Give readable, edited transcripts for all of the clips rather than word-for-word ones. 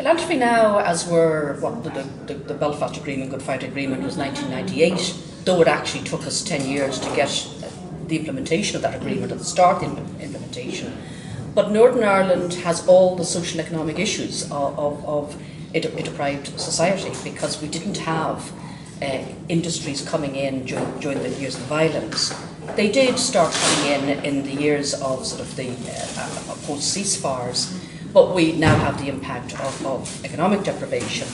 Philanthropy now, as we're, what the Belfast Agreement, Good Friday Agreement was 1998, though it actually took us 10 years to get the implementation of that agreement at the start of the implementation. But Northern Ireland has all the social and economic issues of a deprived society, because we didn't have industries coming in during the years of violence. They did start coming in the years of sort of the post-ceasefires, but we now have the impact of economic deprivation.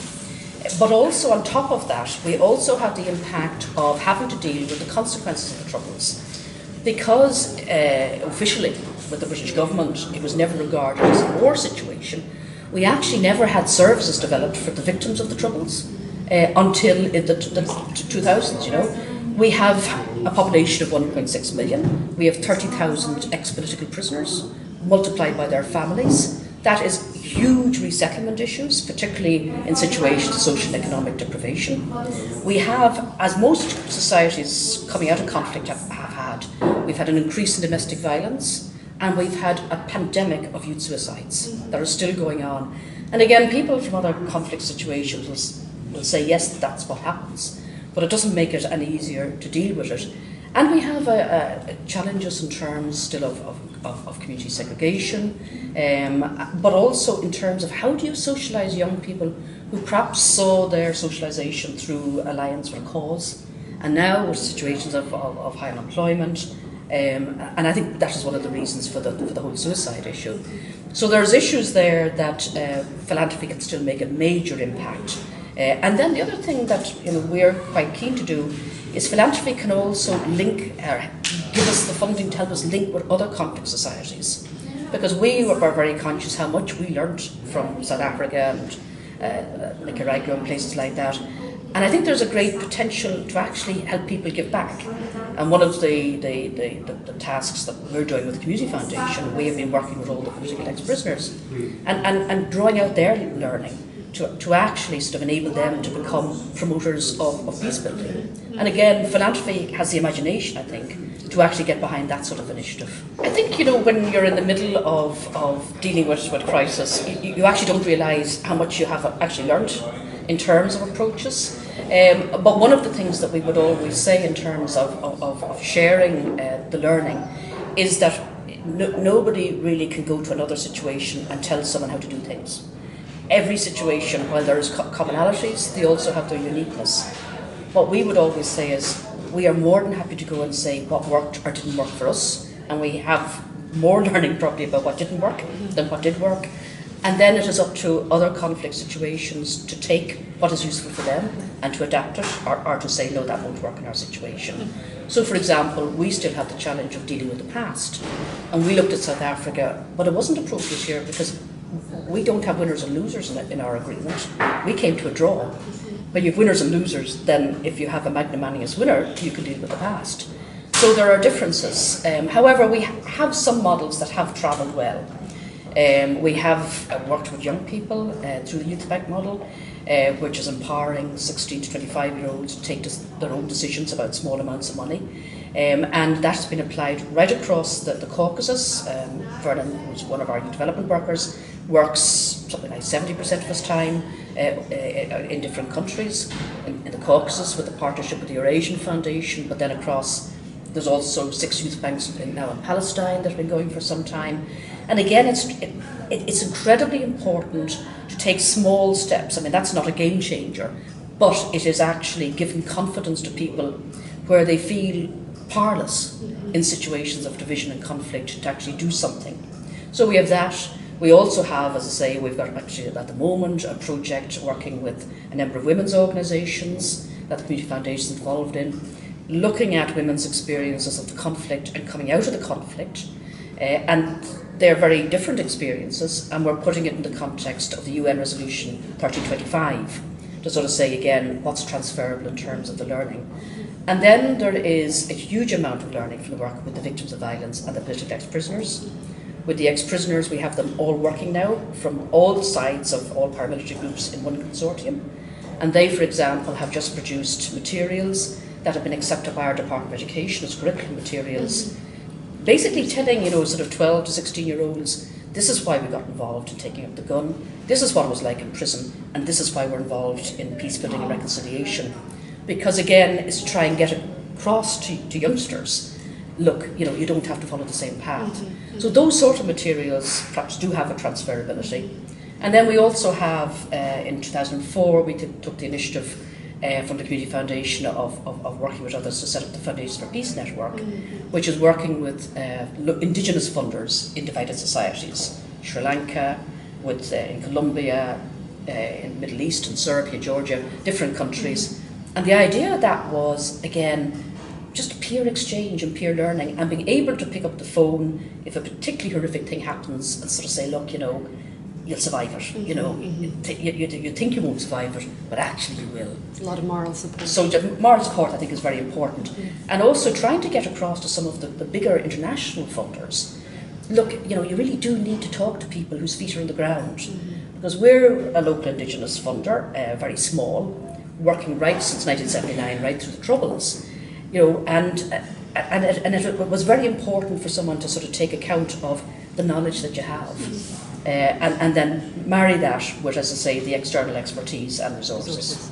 But also on top of that, we also have the impact of having to deal with the consequences of the Troubles. Because officially, with the British government, it was never regarded as a war situation, we actually never had services developed for the victims of the Troubles until the 2000s, you know. We have a population of 1.6 million. We have 30,000 ex-political prisoners, multiplied by their families. That is huge resettlement issues, particularly in situations of social and economic deprivation. We have, as most societies coming out of conflict have had, we've had an increase in domestic violence, and we've had a pandemic of youth suicides that are still going on. And again, people from other conflict situations will say, yes, that's what happens, but it doesn't make it any easier to deal with it. And we have challenges in terms still of community segregation, but also in terms of how do you socialise young people who perhaps saw their socialisation through alliance for a cause, and now with situations of high unemployment. And I think that is one of the reasons for the whole suicide issue. So there's issues there that philanthropy can still make a major impact. And then the other thing that we're quite keen to do is philanthropy can also link, give us the funding to help us link with other conflict societies. Because we were very conscious how much we learned from South Africa and Nicaragua and places like that. And I think there's a great potential to actually help people give back. And one of the tasks that we're doing with the Community Foundation, we have been working with all the political ex-prisoners and drawing out their learning to actually sort of enable them to become promoters of peace building. And again, philanthropy has the imagination, I think, to actually get behind that sort of initiative. I think, when you're in the middle of dealing with crisis, you actually don't realise how much you have actually learned in terms of approaches. But one of the things that we would always say in terms of sharing the learning is that nobody really can go to another situation and tell someone how to do things. Every situation, while there is commonalities, they also have their uniqueness. What we would always say is we are more than happy to go and say what worked or didn't work for us, and we have more learning probably about what didn't work than what did work. And then it is up to other conflict situations to take what is useful for them and to adapt it, or to say, no, that won't work in our situation. So, for example, we still have the challenge of dealing with the past. And we looked at South Africa, but it wasn't appropriate here because we don't have winners and losers in our agreement. We came to a draw. When you have winners and losers, then if you have a magnanimous winner, you can deal with the past. So there are differences. However, we have some models that have travelled well. We have worked with young people through the Youth Bank model, which is empowering 16 to 25-year-olds to take their own decisions about small amounts of money. And that's been applied right across the Caucasus. Vernon, who's one of our youth development workers, works something like 70% of his time in different countries. In the Caucasus with the partnership with the Eurasian Foundation, but then across, there's also 6 youth banks now in Palestine that have been going for some time. And again, it's incredibly important to take small steps. I mean, that's not a game changer, but it is actually giving confidence to people where they feel powerless in situations of division and conflict to actually do something. So we have that. We also have, as I say, we've got actually at the moment a project working with a number of women's organisations that the Community Foundation is involved in, looking at women's experiences of the conflict and coming out of the conflict. And they're very different experiences, and we're putting it in the context of the UN Resolution 1325 to sort of say again what's transferable in terms of the learning. And then there is a huge amount of learning from the work with the victims of violence and the political ex-prisoners. With the ex-prisoners, we have them all working now from all sides of all paramilitary groups in one consortium. And they, for example, have just produced materials that have been accepted by our Department of Education as curriculum materials, basically telling, sort of 12 to 16-year-olds This is why we got involved in taking up the gun. This is what it was like in prison, and this is why we're involved in peace building and reconciliation. Because again, it's to try and get across to youngsters, look, you know, you don't have to follow the same path. So those sort of materials perhaps do have a transferability. And then we also have, in 2004, we took the initiative from the Community Foundation of working with others to set up the Foundations for Peace Network, which is working with indigenous funders in divided societies. Sri Lanka, in Colombia, in Middle East, in Serbia, Georgia, different countries. And the idea of that was, again, just peer exchange and peer learning, and being able to pick up the phone if a particularly horrific thing happens and sort of say, look, you know, you'll survive it. You know, you think you won't survive it, but actually you will. A lot of moral support. So moral support, I think, is very important. And also trying to get across to some of the bigger international funders, look, you know, you really do need to talk to people whose feet are on the ground. Because we're a local Indigenous funder, very small, working right since 1979, right through the Troubles. You know, and it was very important for someone to sort of take account of the knowledge that you have. And then marry that with, as I say, the external expertise and resources.